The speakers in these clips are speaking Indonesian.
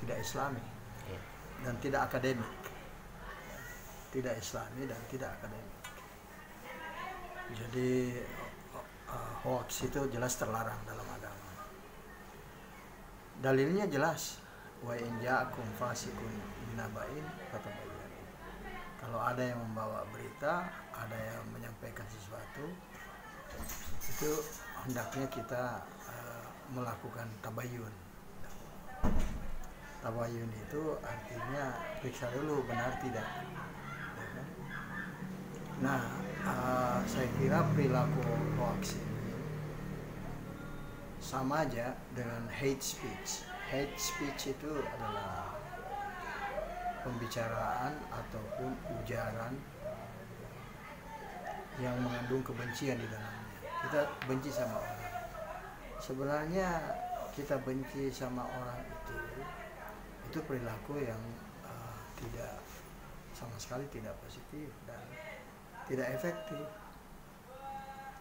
tidak Islami dan tidak akademik, tidak Islami dan tidak akademik. Jadi hoax itu jelas terlarang dalam agama. Dalilnya jelas, wa in ja'akum fasiqun binaba'in fatabayyanu. Kalau ada yang membawa berita, ada yang menyampaikan sesuatu, itu hendaknya kita melakukan tabayyun. Tabayyun itu artinya periksa dulu benar tidak. Nah, saya kira perilaku hoax ini sama aja dengan hate speech. Hate speech itu adalah pembicaraan ataupun ujaran yang mengandung kebencian di dalamnya. Kita benci sama orang. Sebenarnya kita benci sama orang itu perilaku yang tidak, sama sekali tidak positif dan tidak efektif,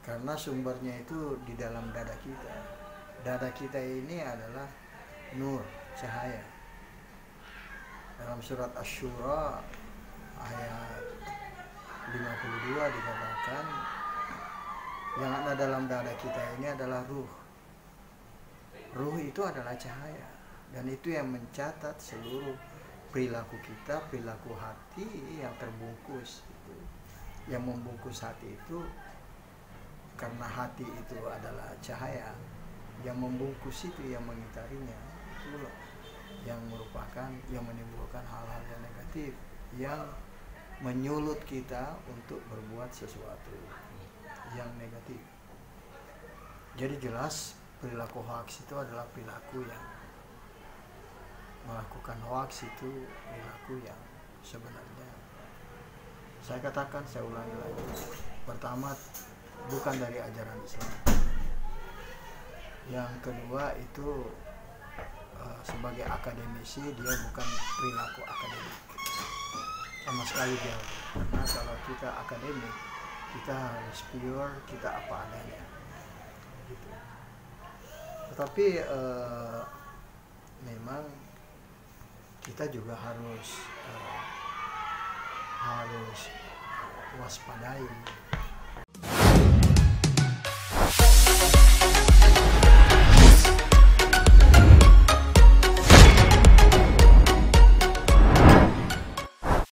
karena sumbernya itu di dalam dada kita. Dada kita ini adalah nur, cahaya. Dalam surat Asy-Syura ayat 52 dikatakan yang ada dalam dada kita ini adalah ruh. Ruh itu adalah cahaya, dan itu yang mencatat seluruh perilaku kita, perilaku hati yang terbungkus itu. Yang membungkus hati itu, karena hati itu adalah cahaya, yang membungkus itu, yang mengitarinya, itulah yang merupakan, yang menimbulkan hal-hal yang negatif, yang menyulut kita untuk berbuat sesuatu yang negatif. Jadi jelas perilaku hoax itu adalah perilaku yang melakukan hoax itu perilaku yang sebenarnya, saya katakan, saya ulangi lagi, pertama bukan dari ajaran Islam. Yang kedua itu sebagai akademisi dia bukan perilaku akademik sama sekali jauh. Karena kalau kita akademik, kita harus pure, kita apa adanya gitu. Tetapi memang kita juga harus waspadai